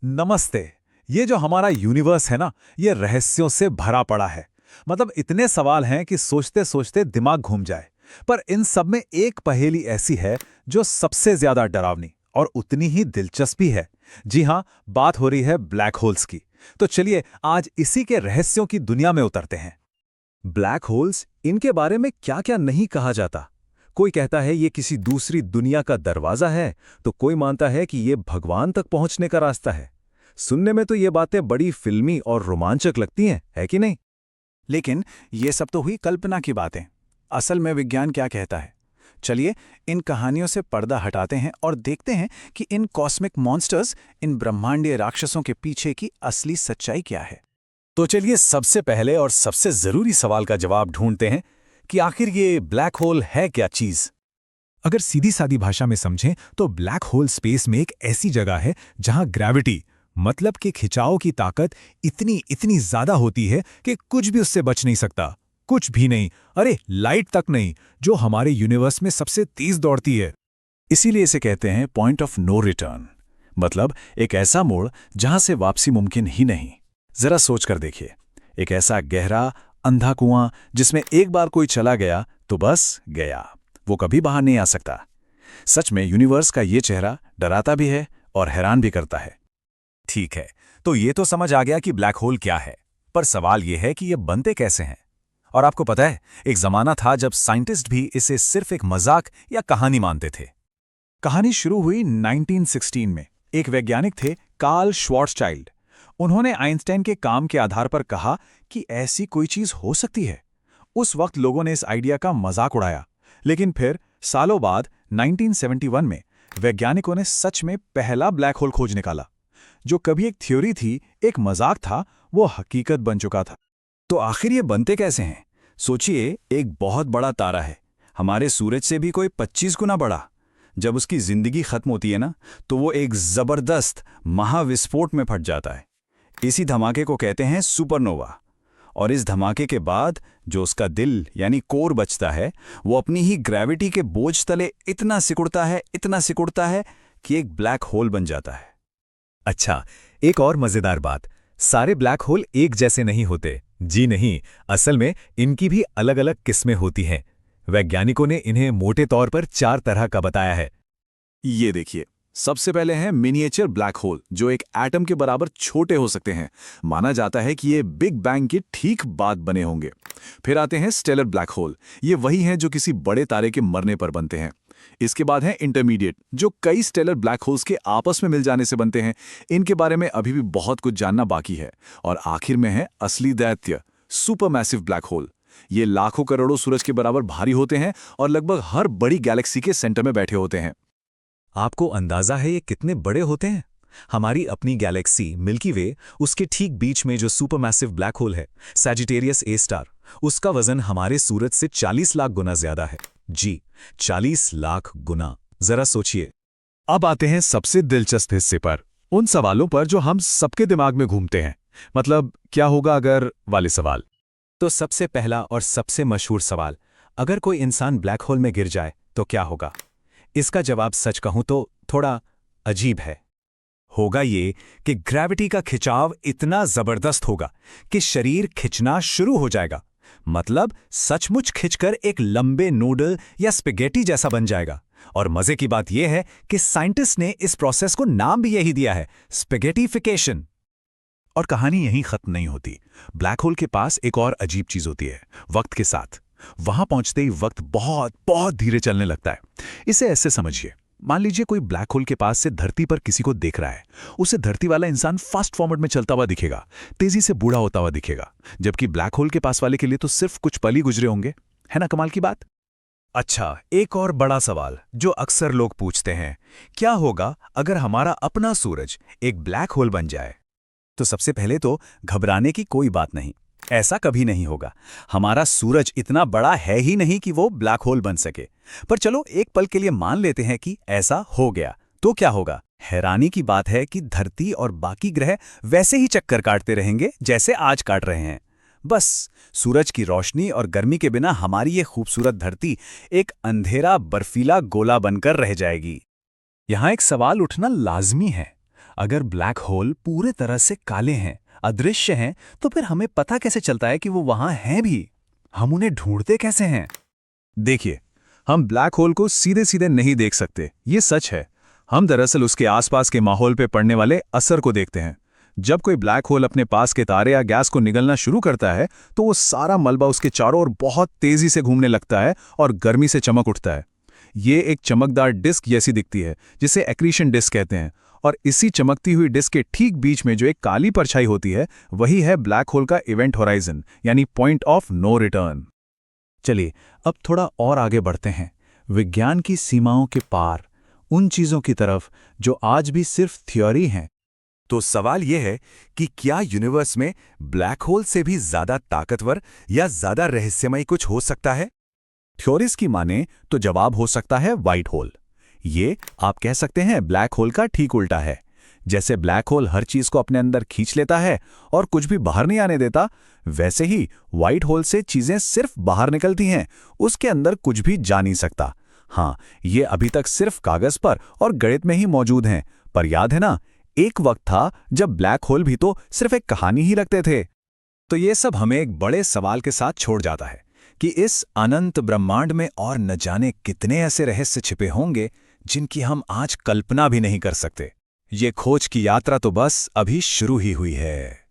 नमस्ते। ये जो हमारा यूनिवर्स है ना, ये रहस्यों से भरा पड़ा है। मतलब इतने सवाल हैं कि सोचते सोचते दिमाग घूम जाए। पर इन सब में एक पहेली ऐसी है जो सबसे ज्यादा डरावनी और उतनी ही दिलचस्प भी है। जी हाँ, बात हो रही है ब्लैक होल्स की। तो चलिए आज इसी के रहस्यों की दुनिया में उतरते हैं। ब्लैक होल्स, इनके बारे में क्या क्या नहीं कहा जाता। कोई कहता है ये किसी दूसरी दुनिया का दरवाजा है, तो कोई मानता है कि ये भगवान तक पहुंचने का रास्ता है। सुनने में तो ये बातें बड़ी फिल्मी और रोमांचक लगती हैं, है कि नहीं? लेकिन ये सब तो हुई कल्पना की बातें। असल में विज्ञान क्या कहता है? चलिए इन कहानियों से पर्दा हटाते हैं और देखते हैं कि इन कॉस्मिक मॉन्स्टर्स, इन ब्रह्मांडीय राक्षसों के पीछे की असली सच्चाई क्या है। तो चलिए सबसे पहले और सबसे जरूरी सवाल का जवाब ढूंढते हैं कि आखिर ये ब्लैक होल है क्या चीज। अगर सीधी सादी भाषा में समझें तो ब्लैक होल स्पेस में एक ऐसी जगह है जहां ग्रेविटी, मतलब कि खिंचाव की ताकत इतनी इतनी ज्यादा होती है कि कुछ भी उससे बच नहीं सकता। कुछ भी नहीं, अरे लाइट तक नहीं, जो हमारे यूनिवर्स में सबसे तेज दौड़ती है। इसीलिए इसे कहते हैं पॉइंट ऑफ नो रिटर्न, मतलब एक ऐसा मोड़ जहां से वापसी मुमकिन ही नहीं। जरा सोच कर देखिए, एक ऐसा गहरा अंधा कुआं जिसमें एक बार कोई चला गया तो बस गया, वो कभी बाहर नहीं आ सकता। सच में यूनिवर्स का ये चेहरा डराता भी है और हैरान भी करता है। ठीक है, तो ये तो समझ आ गया कि ब्लैक होल क्या है, पर सवाल ये है कि ये बनते कैसे हैं। और आपको पता है, एक जमाना था जब साइंटिस्ट भी इसे सिर्फ एक मजाक या कहानी मानते थे। कहानी शुरू हुई 1916 में। एक वैज्ञानिक थे, कार्ल श्वार्ज़चाइल्ड। उन्होंने आइंस्टाइन के काम के आधार पर कहा कि ऐसी कोई चीज हो सकती है। उस वक्त लोगों ने इस आइडिया का मजाक उड़ाया, लेकिन फिर सालों बाद 1971 में वैज्ञानिकों ने सच में पहला ब्लैक होल खोज निकाला। जो कभी एक थ्योरी थी, एक मजाक था, वो हकीकत बन चुका था। तो आखिर ये बनते कैसे हैं? सोचिए, एक बहुत बड़ा तारा है, हमारे सूरज से भी कोई 25 गुना बड़ा। जब उसकी जिंदगी खत्म होती है ना, तो वो एक जबरदस्त महाविस्फोट में फट जाता है। इसी धमाके को कहते हैं सुपरनोवा। और इस धमाके के बाद जो उसका दिल यानी कोर बचता है, वो अपनी ही ग्रेविटी के बोझ तले इतना सिकुड़ता है कि एक ब्लैक होल बन जाता है। अच्छा, एक और मजेदार बात, सारे ब्लैक होल एक जैसे नहीं होते। जी नहीं, असल में इनकी भी अलग अलग किस्में होती हैं। वैज्ञानिकों ने इन्हें मोटे तौर पर 4 तरह का बताया है। ये देखिए, सबसे पहले हैं मिनिएचर ब्लैक होल, जो एक एटम के बराबर छोटे हो सकते हैं। माना जाता है कि ये बिग बैंग के ठीक बाद बने होंगे। फिर आते हैं स्टेलर ब्लैक होल। ये वही हैं जो किसी बड़े तारे के मरने पर बनते हैं। इसके बाद है इंटरमीडिएट, जो कई स्टेलर ब्लैक होल्स के आपस में मिल जाने से बनते हैं। इनके बारे में अभी भी बहुत कुछ जानना बाकी है। और आखिर में है असली दैत्य, सुपरमैसिव ब्लैक होल। ये लाखों करोड़ों सूरज के बराबर भारी होते हैं और लगभग हर बड़ी गैलेक्सी के सेंटर में बैठे होते हैं। आपको अंदाजा है ये कितने बड़े होते हैं? हमारी अपनी गैलेक्सी मिल्की वे, उसके ठीक बीच में जो सुपरमैसिव ब्लैक होल है, सैजिटेरियस ए स्टार, उसका वजन हमारे सूरज से 40 लाख गुना ज्यादा है। जी, 40 लाख गुना। जरा सोचिए। अब आते हैं सबसे दिलचस्प हिस्से पर, उन सवालों पर जो हम सबके दिमाग में घूमते हैं। मतलब क्या होगा अगर वाले सवाल। तो सबसे पहला और सबसे मशहूर सवाल, अगर कोई इंसान ब्लैक होल में गिर जाए तो क्या होगा? इसका जवाब सच कहूं तो थोड़ा अजीब है। होगा ये कि ग्रेविटी का खिंचाव इतना जबरदस्त होगा कि शरीर खिंचना शुरू हो जाएगा। मतलब सचमुच खिंचकर एक लंबे नूडल या स्पेगेटी जैसा बन जाएगा। और मजे की बात यह है कि साइंटिस्ट ने इस प्रोसेस को नाम भी यही दिया है, स्पेगेटिफिकेशन। और कहानी यहीं खत्म नहीं होती। ब्लैक होल के पास एक और अजीब चीज होती है, वक्त के साथ। वहां पहुंचते ही वक्त बहुत बहुत धीरे चलने लगता है। इसे ऐसे समझिए, मान लीजिए कोई ब्लैक होल के पास से धरती पर किसी को देख रहा है। उसे धरती वाला इंसान फास्ट फॉरवर्ड में चलता हुआ दिखेगा, तेजी से बूढ़ा होता हुआ दिखेगा, जबकि ब्लैक होल के पास वाले के लिए तो सिर्फ कुछ पल ही गुजरे होंगे। है ना कमाल की बात? अच्छा, एक और बड़ा सवाल जो अक्सर लोग पूछते हैं, क्या होगा अगर हमारा अपना सूरज एक ब्लैक होल बन जाए? तो सबसे पहले तो घबराने की कोई बात नहीं, ऐसा कभी नहीं होगा। हमारा सूरज इतना बड़ा है ही नहीं कि वो ब्लैक होल बन सके। पर चलो एक पल के लिए मान लेते हैं कि ऐसा हो गया, तो क्या होगा? हैरानी की बात है कि धरती और बाकी ग्रह वैसे ही चक्कर काटते रहेंगे जैसे आज काट रहे हैं। बस सूरज की रोशनी और गर्मी के बिना हमारी ये खूबसूरत धरती एक अंधेरा बर्फीला गोला बनकर रह जाएगी। यहां एक सवाल उठना लाजमी है, अगर ब्लैक होल पूरे तरह से काले हैं, अदृश्य हैं, तो फिर हमें पता कैसे चलता है कि वो वहां हैं भी? हम उन्हें ढूंढते कैसे हैं? देखिए, हम ब्लैक होल को सीधे सीधे नहीं देख सकते, ये सच है। हम दरअसल उसके आसपास के माहौल पे पड़ने वाले असर को देखते हैं। जब कोई ब्लैक होल अपने पास के तारे या गैस को निगलना शुरू करता है, तो वो सारा मलबा उसके चारों ओर बहुत तेजी से घूमने लगता है और गर्मी से चमक उठता है। ये एक चमकदार डिस्क जैसी दिखती है, जिसे एक्रीशन डिस्क कहते हैं। और इसी चमकती हुई डिस्क के ठीक बीच में जो एक काली परछाई होती है, वही है ब्लैक होल का इवेंट होराइजन, यानी पॉइंट ऑफ नो रिटर्न। चलिए अब थोड़ा और आगे बढ़ते हैं, विज्ञान की सीमाओं के पार, उन चीजों की तरफ जो आज भी सिर्फ थ्योरी हैं। तो सवाल यह है कि क्या यूनिवर्स में ब्लैक होल से भी ज्यादा ताकतवर या ज्यादा रहस्यमय कुछ हो सकता है? थ्योरीज की माने तो जवाब हो सकता है व्हाइट होल। ये आप कह सकते हैं ब्लैक होल का ठीक उल्टा है। जैसे ब्लैक होल हर चीज को अपने अंदर खींच लेता है और कुछ भी बाहर नहीं आने देता, वैसे ही व्हाइट होल से चीजें सिर्फ बाहर निकलती हैं, उसके अंदर कुछ भी जा नहीं सकता। हाँ, ये अभी तक सिर्फ कागज पर और गणित में ही मौजूद हैं, पर याद है ना, एक वक्त था जब ब्लैक होल भी तो सिर्फ एक कहानी ही लगते थे। तो ये सब हमें एक बड़े सवाल के साथ छोड़ जाता है कि इस अनंत ब्रह्मांड में और न जाने कितने ऐसे रहस्य छिपे होंगे जिनकी हम आज कल्पना भी नहीं कर सकते। ये खोज की यात्रा तो बस अभी शुरू ही हुई है।